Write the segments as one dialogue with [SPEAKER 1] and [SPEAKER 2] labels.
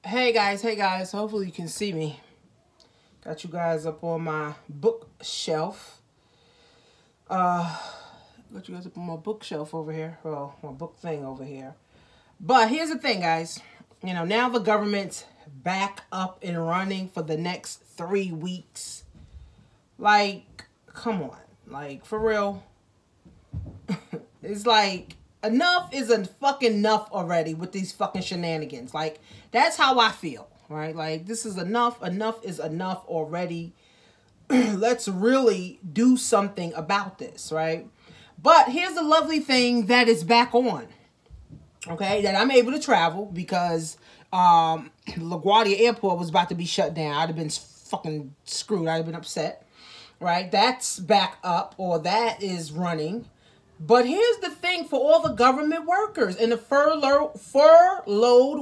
[SPEAKER 1] Hey guys, hopefully you can see me. Got you guys up on my bookshelf. Got you guys up on my bookshelf over here. Well, my book thing over here. But here's the thing, guys. You know, now the government's back up and running for the next 3 weeks. Like, come on. Like, for real. It's like, enough is a fucking enough already with these fucking shenanigans. Like, that's how I feel, right? Like, this is enough. Enough is enough already. Let's really do something about this, right? But here's the lovely thing that is back on, okay? That I'm able to travel because LaGuardia Airport was about to be shut down. I'd have been fucking screwed. I'd have been upset, right? That's back up, or that is running. But here's the thing for all the government workers and the furloughed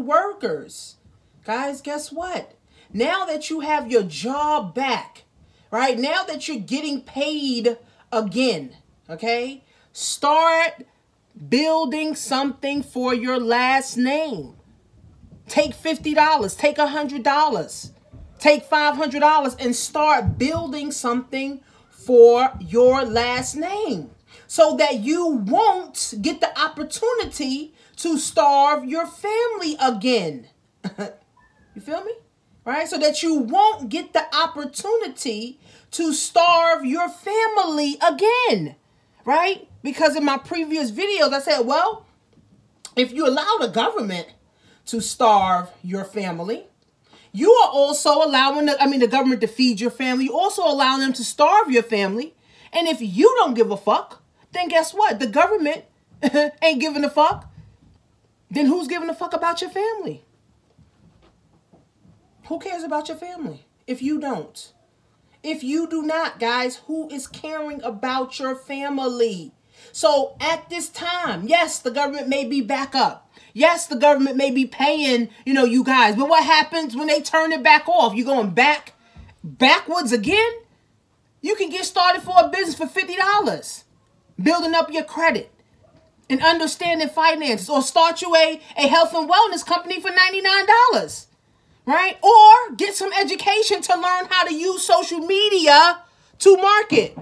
[SPEAKER 1] workers. Guys, guess what? Now that you have your job back, right? Now that you're getting paid again, okay? Start building something for your last name. Take $50, take $100, take $500 and start building something for your last name, so that you won't get the opportunity to starve your family again. You feel me? Right? So that you won't get the opportunity to starve your family again. Right? Because in my previous videos, I said, well, if you allow the government to starve your family, you are also allowing the government to feed your family. You also allow them to starve your family. And if you don't give a fuck, then guess what? The government ain't giving a fuck. Then who's giving a fuck about your family? Who cares about your family if you don't? If you do not, guys, who is caring about your family? So at this time, yes, the government may be back up. Yes, the government may be paying, you guys. But what happens when they turn it back off? You going backwards again? You can get started for a business for $50. Building up your credit and understanding finances, or start you a health and wellness company for $99, right? Or get some education to learn how to use social media to market.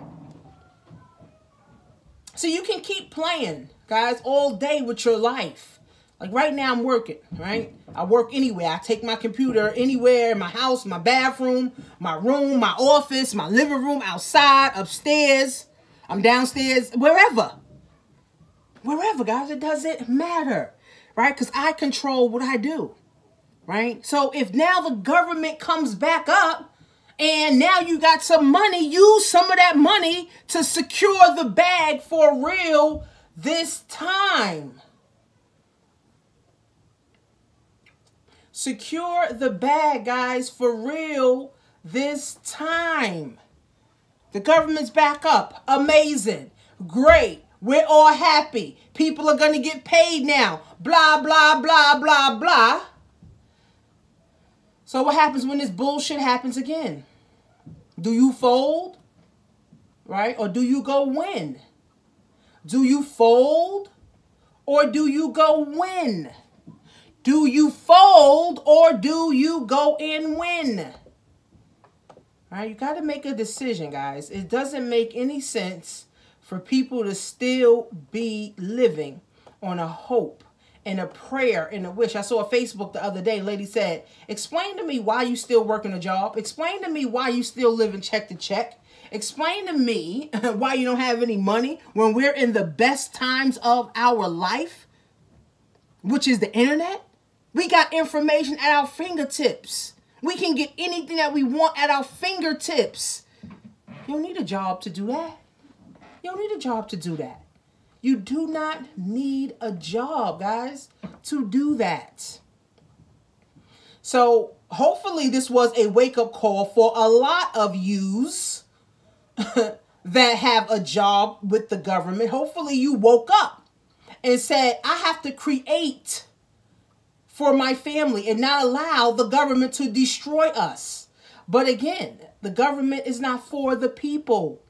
[SPEAKER 1] So you can keep playing, guys, all day with your life. Like right now I'm working, right? I work anywhere. I take my computer anywhere, in my house, my bathroom, my room, my office, my living room, outside, upstairs. I'm downstairs, wherever, guys, it doesn't matter, right? Because I control what I do, right? So if now the government comes back up and now you got some money, use some of that money to secure the bag for real this time. Secure the bag, guys, for real this time. The government's back up. Amazing. Great. We're all happy. People are going to get paid now. Blah, blah, blah, blah, blah. So what happens when this bullshit happens again? Do you fold? Right? Or do you go win? Do you fold? Or do you go win? Do you fold? Or do you go and win? All right, you got to make a decision, guys. It doesn't make any sense for people to still be living on a hope and a prayer and a wish. I saw a Facebook the other day. A lady said, explain to me why you still working a job. Explain to me why you still living check to check. Explain to me why you don't have any money when we're in the best times of our life, which is the internet. We got information at our fingertips. We can get anything that we want at our fingertips. You don't need a job to do that. You don't need a job to do that. You do not need a job, guys, to do that. So hopefully this was a wake-up call for a lot of yous that have a job with the government. Hopefully you woke up and said, I have to create for my family and not allow the government to destroy us. But again, the government is not for the people.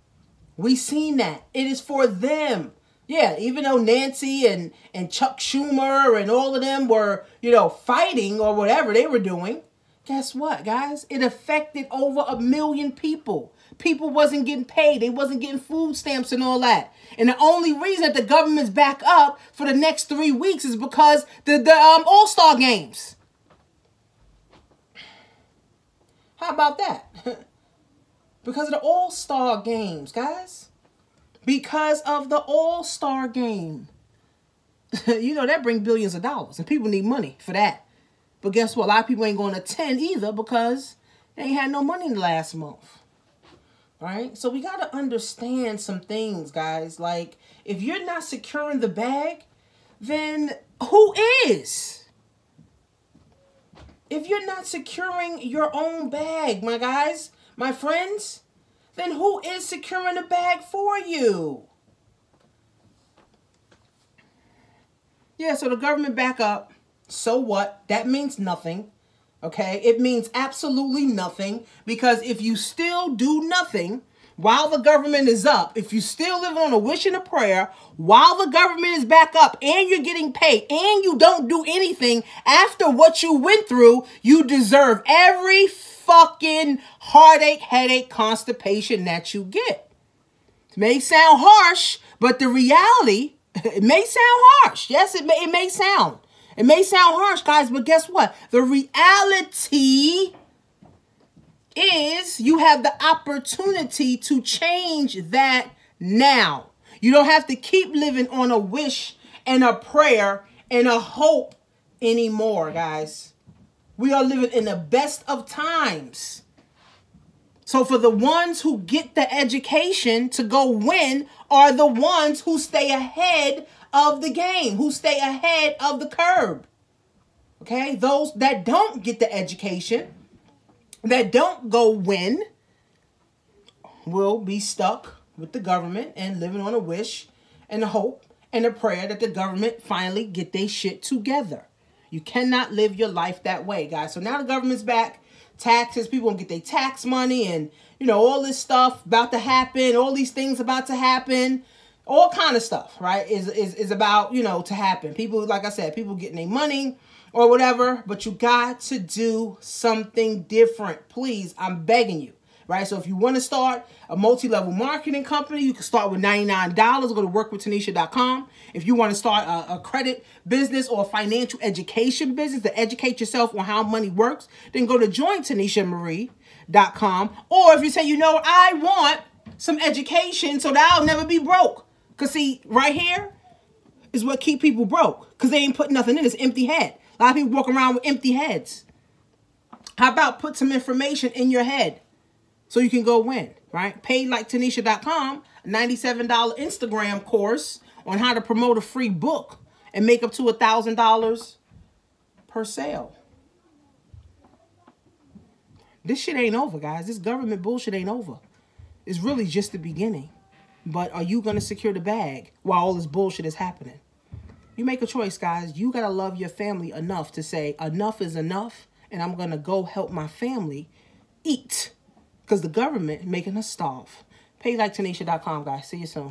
[SPEAKER 1] We've seen that. It is for them. Yeah, even though Nancy and Chuck Schumer and all of them were, you know, fighting or whatever they were doing, guess what, guys? It affected over 1 million people. People wasn't getting paid. They wasn't getting food stamps and all that. And the only reason that the government's back up for the next 3 weeks is because the All-Star games. How about that? Because of the All-Star games, guys. Because of the All-Star game. You know, that brings billions of dollars. And people need money for that. But guess what? A lot of people ain't going to attend either because they ain't had no money in the last month. Right? So we got to understand some things, guys. Like, if you're not securing the bag, then who is? If you're not securing your own bag, my guys, my friends, then who is securing the bag for you? Yeah, so the government back up. So what? That means nothing. Okay? It means absolutely nothing. Because if you still do nothing while the government is up, if you still live on a wish and a prayer while the government is back up and you're getting paid and you don't do anything after what you went through, you deserve every fucking heartache, headache, constipation that you get. It may sound harsh, but the reality, it may sound harsh. Yes, it may sound. It may sound harsh, guys, but guess what? The reality is you have the opportunity to change that now. You don't have to keep living on a wish and a prayer and a hope anymore, guys. We are living in the best of times. So for the ones who get the education to go win are the ones who stay ahead of the game, who stay ahead of the curve. Okay? Those that don't get the education, that don't go win, will be stuck with the government and living on a wish and a hope and a prayer that the government finally get their shit together. You cannot live your life that way, guys. So now the government's back. Taxes, people gonna get their tax money and, you know, all this stuff about to happen. All these things about to happen. All kind of stuff, right, is about, you know, to happen. People, like I said, people getting their money or whatever. But you got to do something different. Please, I'm begging you. Right? So if you want to start a multi-level marketing company, you can start with $99. Go to workwithtanisha.com. If you want to start a credit business or a financial education business to educate yourself on how money works, then go to jointanishaMarie.com. Or if you say, you know, I want some education so that I'll never be broke. Because see, right here is what keep people broke. Because they ain't putting nothing in. It's empty head. A lot of people walk around with empty heads. How about put some information in your head? So you can go win, right? PaidLikeTanisha.com, a $97 Instagram course on how to promote a free book and make up to $1,000 per sale. This shit ain't over, guys. This government bullshit ain't over. It's really just the beginning. But are you going to secure the bag while all this bullshit is happening? You make a choice, guys. You got to love your family enough to say enough is enough and I'm going to go help my family eat. Because the government making us starve. PaidLikeTanisha.com, guys. See you soon.